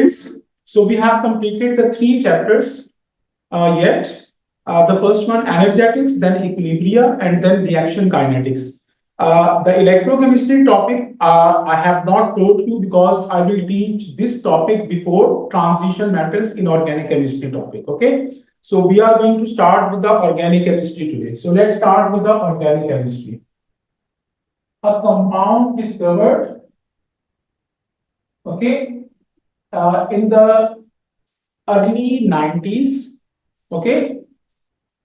students. So we have completed the three chapters yet. The first one, energetics, then equilibria, and then reaction kinetics. The electrochemistry topic I have not taught you because I will teach this topic before transition metals in organic chemistry topic. Okay. So we are going to start with the organic chemistry today. So let's start with the organic chemistry. A compound discovered, okay, in the early 90s, okay,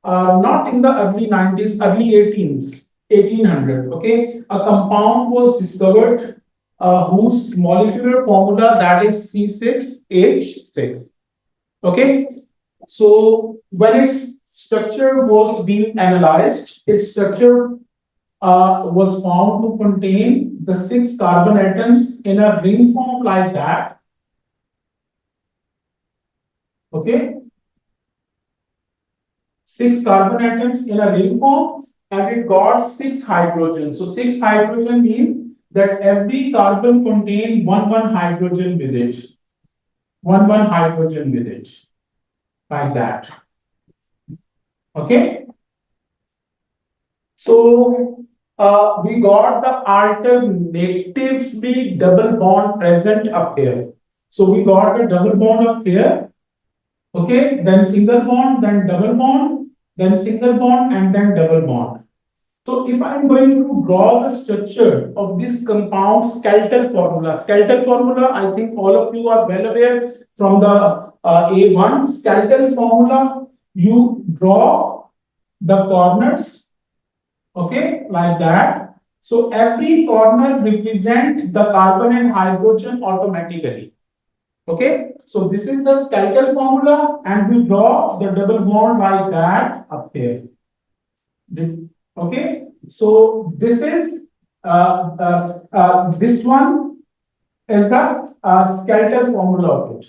not in the early 90s, early 18s, 1800, okay, a compound was discovered whose molecular formula that is C6H6, okay. So when its structure was being analyzed, its structure was found to contain the six carbon atoms in a ring form like that, okay, six carbon atoms in a ring form, and it got six hydrogen. So six hydrogen means that every carbon contains one hydrogen with it, one hydrogen with it, like that. Okay. So we got the alternatively double bond present up here. So we got a double bond up here. Okay, then single bond, then double bond, then single bond, and then double bond. So if I'm going to draw the structure of this compound skeletal formula, I think all of you are well aware from the A1 skeletal formula, you draw the corners, okay, like that. So every corner represents the carbon and hydrogen automatically. Okay, so this is the skeletal formula, and we draw the double bond like that up here. Okay, so this is this one is the skeletal formula of it.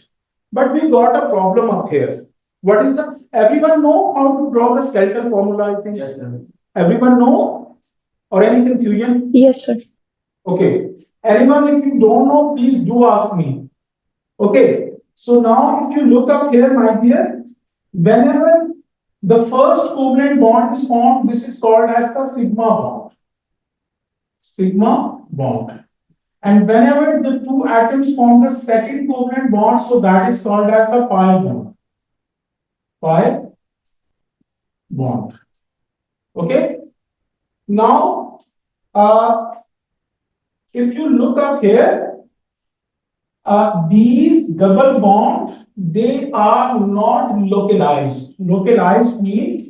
But we got a problem up here. What is the? Everyone know how to draw the skeletal formula? I think. Yes, sir. Everyone know, or any confusion? Yes, sir. Okay. Anyone, if you don't know, please do ask me. Okay. So now, if you look up here, my dear, whenever the first covalent bond is formed, this is called as the sigma bond. Sigma bond. And whenever the two atoms form the second covalent bond, so that is called as the pi bond. Pi bond. Okay. Now, if you look up here, these double bonds, they are not localized. Localized means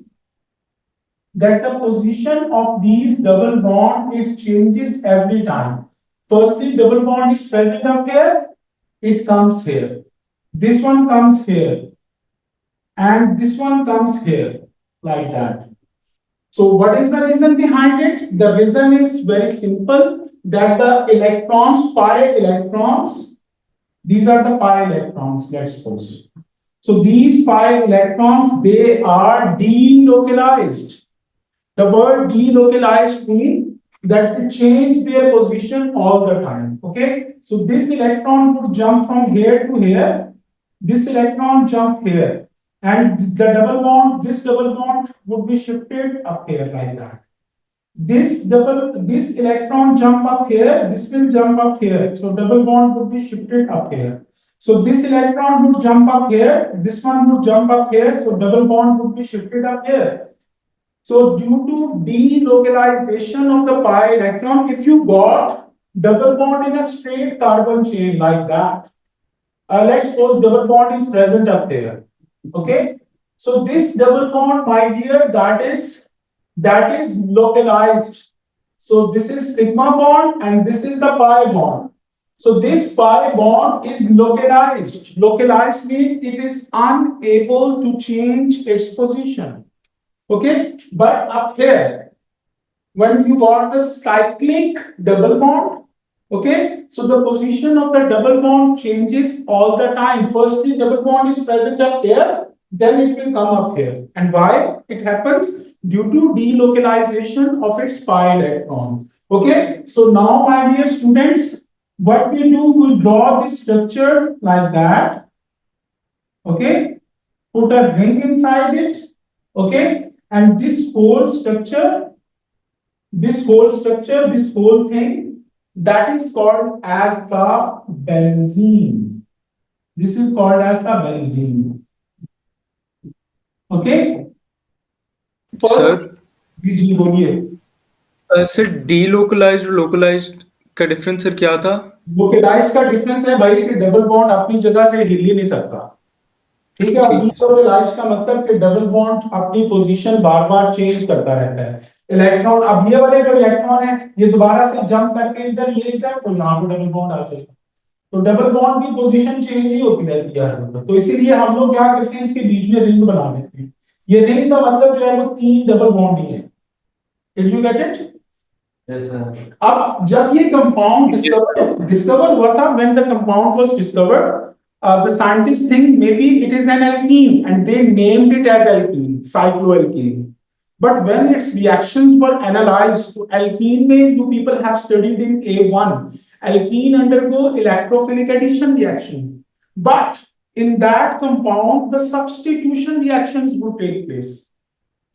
that the position of these double bond, it changes every time. Firstly, double bond is present up here, it comes here. This one comes here, and this one comes here, like that. So what is the reason behind it? The reason is very simple, that the electrons, pi electrons, these are the pi electrons, let's suppose. So these pi electrons, they are delocalized. The word delocalized means that they change their position all the time. Okay, so this electron would jump from here to here. This electron jump here, and the double bond, this double bond would be shifted up here like that. This electron jump up here. This will jump up here. So double bond would be shifted up here. So this electron would jump up here. This one would jump up here. So double bond would be shifted up here. So due to delocalization of the pi electron, if you got double bond in a straight carbon chain like that, let's suppose double bond is present up there. Okay. So this double bond, my dear, that is localized. So this is sigma bond and this is the pi bond. So this pi bond is localized. Localized means it is unable to change its position. Okay, but up here, when you got the cyclic double bond, okay, so the position of the double bond changes all the time. Firstly, double bond is present up here, then it will come up here. And why it happens? Due to delocalization of its pi electron. Okay, so now, my dear students, What we do, we draw this structure like that. Okay, put a ring inside it. Okay, and this whole thing, that is called as the benzene. This is called as the benzene. Okay, first, sir ji बोलिए। Sir delocalized और localized का difference sir क्या था? Localise का difference है भाई कि double bond अपनी जगह से हिल ही नहीं सकता। ठीक है, और ठीक है सर। डीलोकेलाइज का मतलब कि डबल बॉन्ड अपनी पोजीशन बार बार चेंज करता रहता है। इलेक्ट्रॉन, अब ये वाले जो इलेक्ट्रॉन है, ये दोबारा से जंप करके इधर ये इधर तो यहाँ पे डबल बॉन्ड आ जाएगा। तो डबल बॉन्ड की पोजीशन चेंज ही होती रहती है हर वक्त। तो इसीलिए हम लोग क्या करते हैं, इसके बीच में रिंग बना देते हैं। ये रिंग का मतलब जो है वो तीन डबल बॉन्ड ही है। Did you get it? Yes, sir. अब जब ये कंपाउंड यस डिस्कवर हुआ था, when the compound was discovered, the scientists think maybe it is an alkene and they named it as alkene, cycloalkene. But when its reactions were analyzed, to alkene में you people have studied in A1, alkene undergo electrophilic addition reaction. But in that compound, the substitution reactions would take place.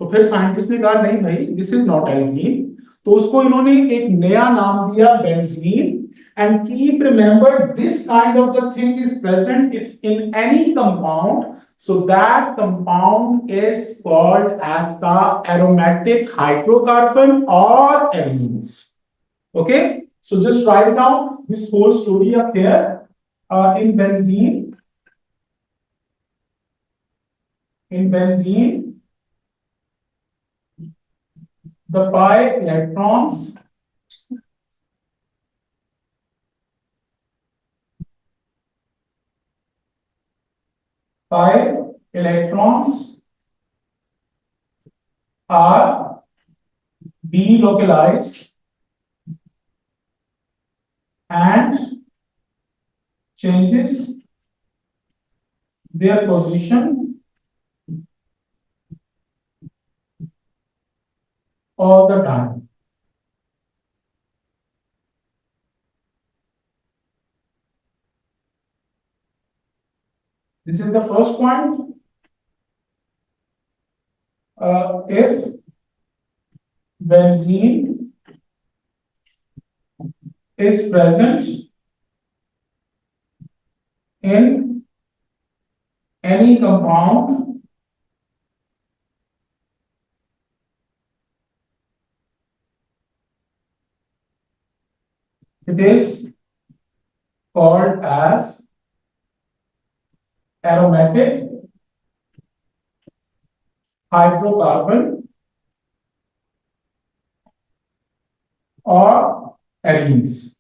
तो फिर scientist ने कहा नहीं भाई, this is not alkene. तो उसको इन्होंने एक नया नाम दिया, benzene. And keep remember, this kind of the thing is present if in any compound, so that compound is called as the aromatic hydrocarbon or amines. Okay, so just write down this whole story up here. In benzene, the pi electrons are delocalized and changes their position all the time. This is the first point. If benzene is present in any compound, it is called as aromatic hydrocarbon or amines.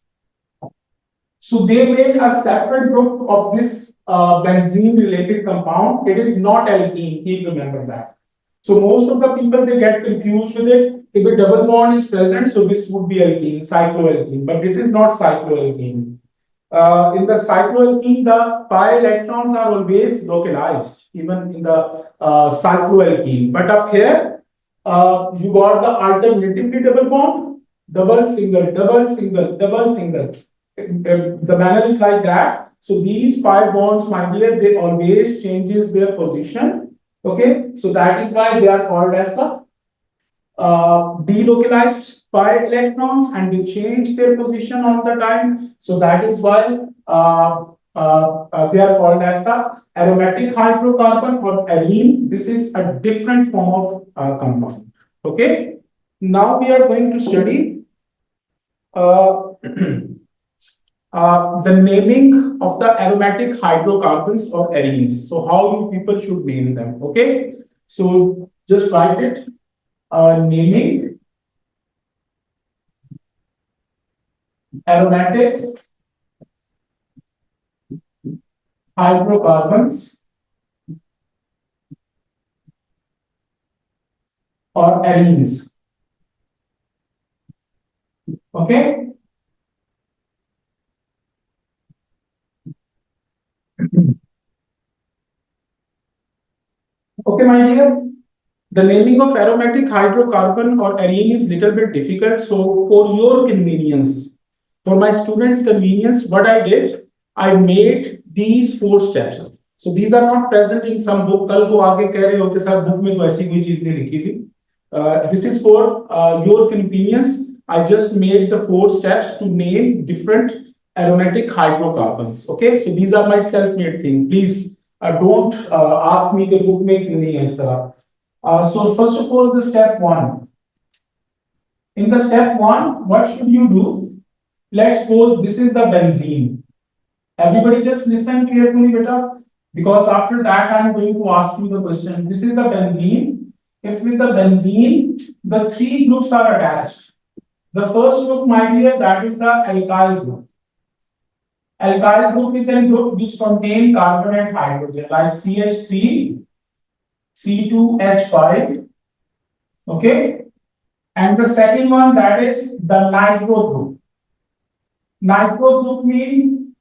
So they made a separate group of this benzene related compound. It is not alkene, keep remember that. So most of the people, they get confused with it. If a double bond is present, so this would be alkene, cycloalkene, but this is not cycloalkene. In the cycloalkene, the pi electrons are always localized, even in the cycloalkene. But up here, you got the alternatively double bond, double, single, double, single, double, single. The manner is like that. So these pi bonds, my dear, they always changes their position. Okay, so that is why they are called as the delocalized pi electrons, and they change their position all the time. So that is why they are called as the aromatic hydrocarbon or alene. This is a different form of compound. Okay. Now we are going to study uh, the naming of the aromatic hydrocarbons or arenes. So how you people should name them. Okay. So just write it. Naming aromatic hydrocarbons or arenes. Okay. Okay, my dear. The naming of aromatic hydrocarbon or arene is little bit difficult. So for your convenience, For my students' convenience, what I did, I made these four steps. So these are not present in some book. कल को आगे कह रहे हो कि sir book में तो ऐसी कोई चीज नहीं लिखी थी. This is for your convenience. I just made the four steps to name different aromatic hydrocarbons. Okay, so these are my self-made thing. Please don't ask me कि book में क्यों नहीं है इस तरह. So first of all, the step one. In the step one, what should you do? Let's suppose this is the benzene. Everybody just listen carefully, beta, because after that I'm going to ask you the question. This is the benzene. If with the benzene, the three groups are attached. The first group, my dear, that is the alkyl group. Alkyl group is a group which contain carbon and hydrogen, like CH3, C2H5. Okay. And the second one, that is the nitro group. Nitro group means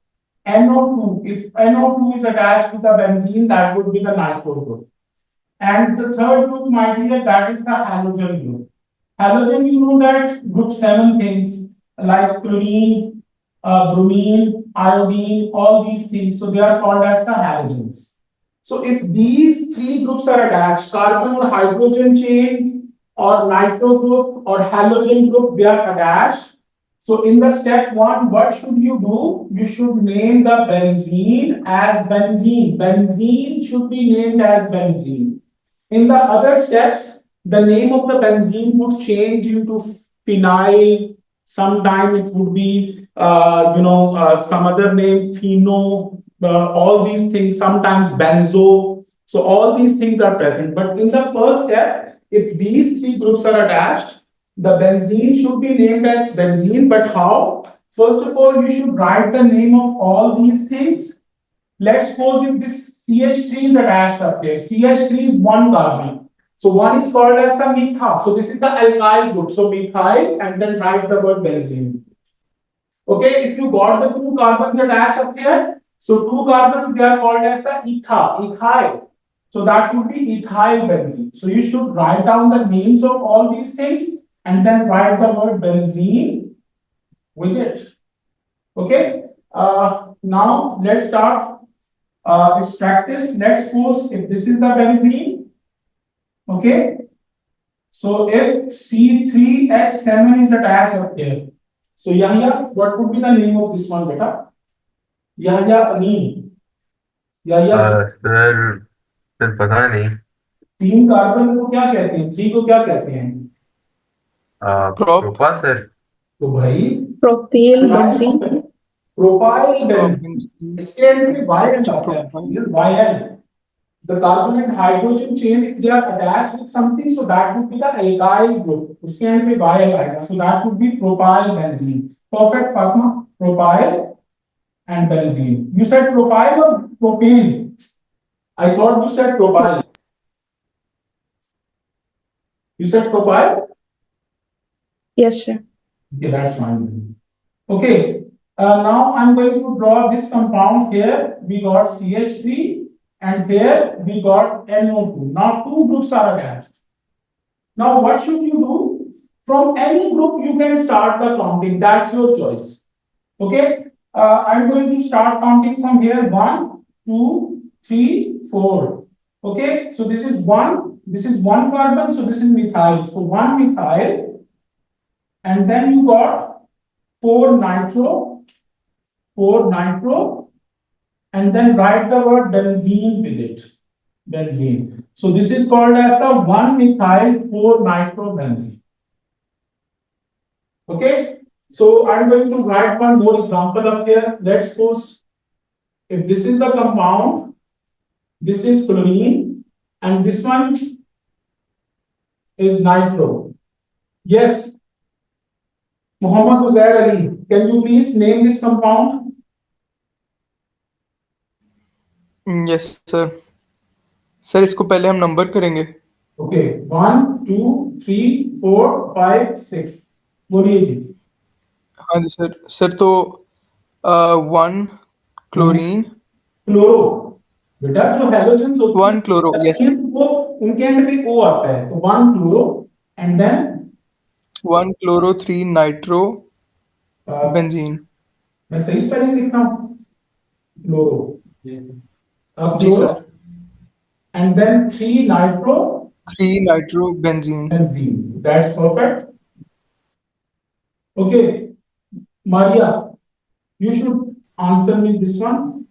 NO2. If NO2 is attached to the benzene, that would be the nitro group. And the third group, my dear, that is the halogen group. Halogen, you know that group 7 things like chlorine, bromine, iodine, all these things. So they are called as the halogens. So if these three groups are attached, carbon or hydrogen chain or nitro group or halogen group, they are attached. So in the step one, what should you do? You should name the benzene as benzene. Benzene should be named as benzene. In the other steps, the name of the benzene would change into phenyl. Sometime it would be, some other name, pheno, all these things, sometimes benzo. So all these things are present. But in the first step, if these three groups are attached, the benzene should be named as benzene. But how? First of all, you should write the name of all these things. Let's suppose if this CH3 is attached up here. CH3 is one carbon. So one is called as the methyl. So this is the alkyl group. So methyl and then write the word benzene. Okay, if you got the two carbons attached up here, so two carbons, they are called as the ethyl. So that would be ethyl benzene. So you should write down the names of all these things and then write the word benzene with it. Okay, now let's start its practice. Let's suppose if this is the benzene, okay, so if C3H7 is attached up here, so Yahya, what would be the name of this one, beta? Yahya Amin. Yahya. Sir sir पता नहीं. तीन carbon को क्या कहते हैं? Three को क्या कहते हैं? Prop. प्रोपा सर. तो भाई Propyl benzene. Propyl benzene. इसके एंड पे YL अच्छा, आता है. propyl. YL. The carbon and hydrogen chain, if they are attached with something, so that would be the alkyl group. उसके एंड पे YL आएगा. So that would be propyl benzene. Perfect, Fatma. Propyl and benzene. You said propyl or propane? I thought you said propyl. You said propyl? Yes, sir. Okay, that's fine. Okay, now I'm going to draw this compound here. We got CH3 and here we got NO2. Now two groups are attached. Now what should you do? From any group you can start the counting. That's your choice. Okay, I'm going to start counting from here. 1, 2, 3, 4. Okay, so this is one carbon, so this is methyl. So one methyl, and then you got 4 nitro, and then write the word benzene with it. Benzene. So this is called as the 1 methyl 4 nitro benzene. Okay. So I'm going to write one more example up here. Let's suppose if this is the compound, this is chlorine, and this one is nitro. Yes. Muhammad Uzair Ali, can you please name this compound? Yes, sir. Sir इसको पहले हम number करेंगे. Okay, 1, 2, 3, 4, 5, 6. बोलिए जी. हाँ जी sir. Sir तो 1 chlorine. Chloro. बेटा जो halogens होते हैं 1 क्लोरो. Yes. वो उनके एंड पे O आता है. तो 1 chloro and then 1 chloro 3 nitro benzene. मैं सही स्पेलिंग लिख रहा हूँ क्लोरो जी chloro sir. and then 3 nitrobenzene. 3-nitrobenzene. That's perfect. Okay, Maria, you should answer me this one.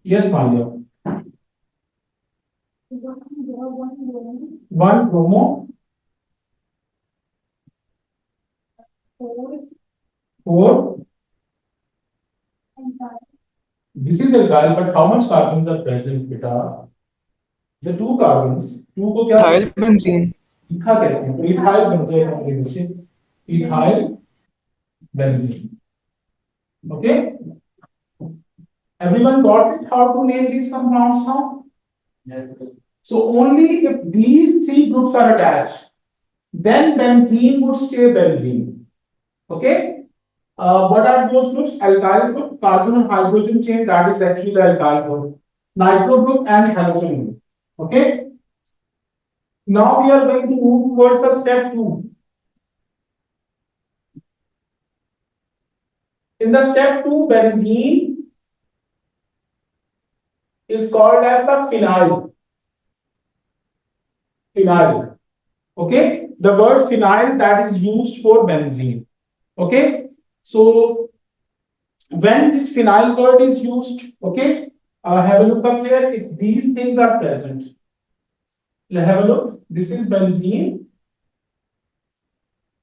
Yes, Maria. One bromo, four. This is alkyl, but how much carbons are present, beta? The two carbons. Two को क्या Ethyl benzene. लिखा कहते हैं तो ethyl बन जाएगा मेरे नीचे ethyl benzene. Okay, everyone got it how to name these compounds now? Yes. So only if these three groups are attached, then benzene would stay benzene. Okay. What are those groups? Alkyl group, carbon and hydrogen chain, that is actually the alkyl group. Nitro group and halogen group. Okay. Now we are going to move towards the step 2. In the step 2, benzene is called as the phenyl. Phenyl. Okay. The word phenyl that is used for benzene. Okay. So when this phenyl word is used, okay, have a look up here. If these things are present, have a look. This is benzene.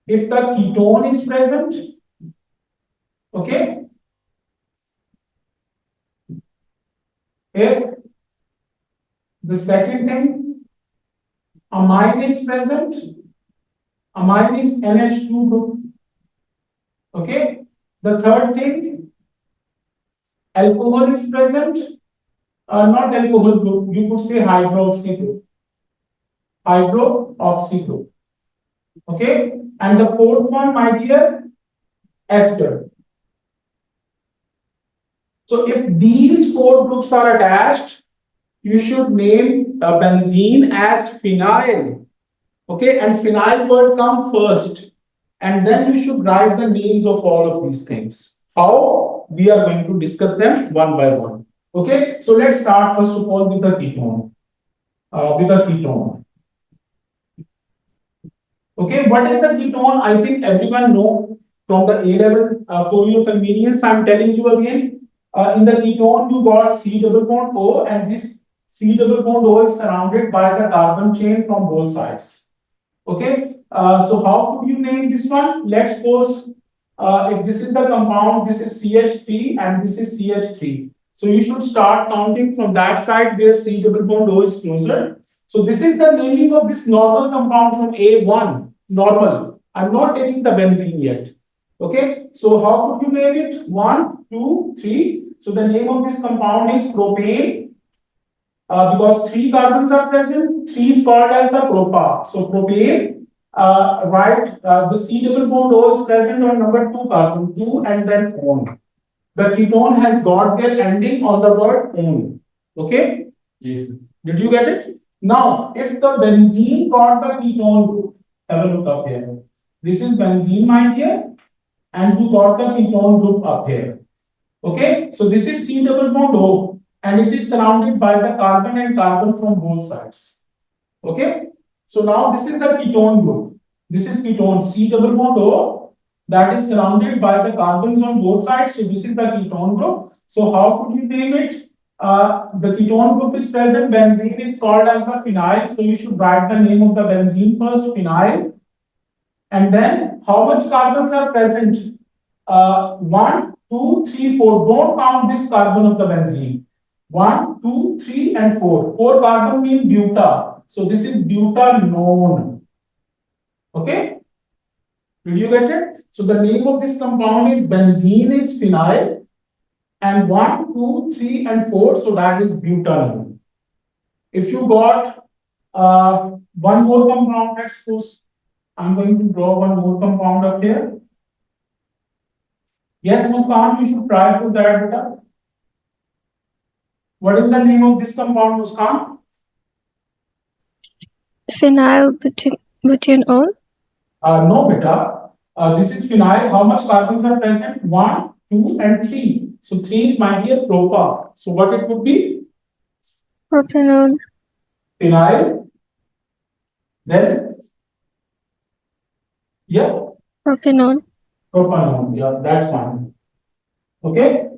If the ketone is present, okay, if the second thing, amine is present, amine is NH2 group, okay. The third thing, alcohol is present, not alcohol group, you could say hydroxy group, hydroxy group, okay. And the fourth one, my dear, ester. So if these four groups are attached, you should name a benzene as phenyl. Okay, and phenyl word come first, and then you should write the names of all of these things. How? We are going to discuss them one by one. Okay, so let's start first of all with the ketone. Okay, what is the ketone? I think everyone know from the A level. For your convenience, I'm telling you again. In the ketone, you got C double bond O, and this C double bond O is surrounded by the carbon chain from both sides. Okay, so how could you name this one? Let's suppose if this is the compound, this is CH3 and this is CH3. So you should start counting from that side where C double bond O is closer. So this is the naming of this normal compound from A1, normal. I'm not taking the benzene yet. Okay, so how could you name it? 1, 2, 3. So the name of this compound is propane. Because three carbons are present, 3 is called as the propa. So propane, right? The C double bond O is present on number 2 carbon, 2 and then on. The ketone has got their ending on the word on. Okay? Yes. Did you get it? Now, if the benzene got the ketone group, have a look up here. This is benzene, my dear, and you got the ketone group up here. Okay, so this is C double bond O, and it is surrounded by the carbon and carbon from both sides. Okay, so now this is the ketone group. This is ketone C double bond O that is surrounded by the carbons on both sides. So this is the ketone group. So how could you name it? The ketone group is present. Benzene is called as the phenyl. So you should write the name of the benzene first, phenyl, and then how much carbons are present? 1, 2, 3, 4. Don't count this carbon of the benzene. 1, 2, 3, and 4. 4 carbon mean buta. So this is butanone. Okay? Did you get it? So the name of this compound is benzene is phenyl. And 1, 2, 3, and 4. So that is butanone. If you got one more compound, let's suppose I'm going to draw one more compound up here. Yes, Muskan, you should try to that, beta. What is the name of this compound, Muskan? Phenyl butanol, No, beta. This is phenyl. How much carbons are present? 1, 2, and 3. So 3 is, my dear, propa. So what it would be? propanol, Phenyl. Then, yeah, propanol, propanol. Yeah, that's fine. Okay.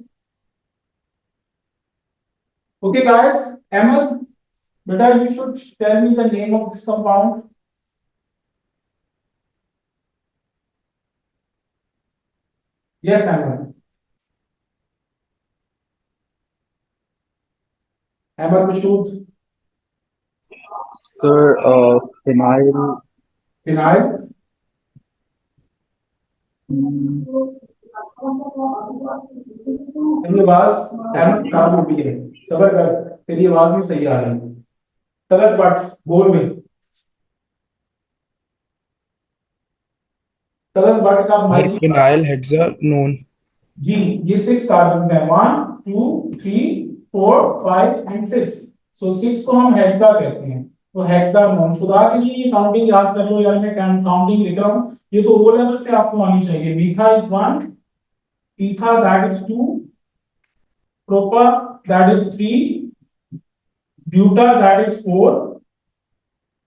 Okay, guys. Amal, beta, you should tell me the name of this compound. Yes, Amal. Amal Mashood. Sir, phenyl. Phenyl. तेरी आवाज अहमद खराब हो गई है सबर कर तेरी आवाज नहीं सही आ रही तलत बट बोल में तलत बट का Sir, माइक phenyl hexanone. जी ये 6 कार्बन हैं 1 2 3 4 5 एंड 6 सो 6 को हम हेक्सा कहते हैं तो हेक्सानोन खुदा के लिए ये काउंटिंग याद कर लो यार मैं काउंटिंग लिख रहा हूं ये तो ओ लेवल से आपको आनी चाहिए मीथा is 1 etha that is 2 propa that is 3 buta that is 4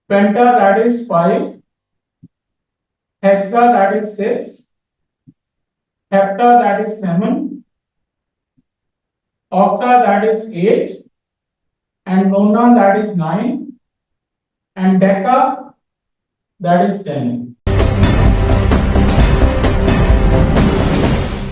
penta that is 5 hexa that is 6 hepta that is 7 octa that is 8 and nona that is 9 and deca that is 10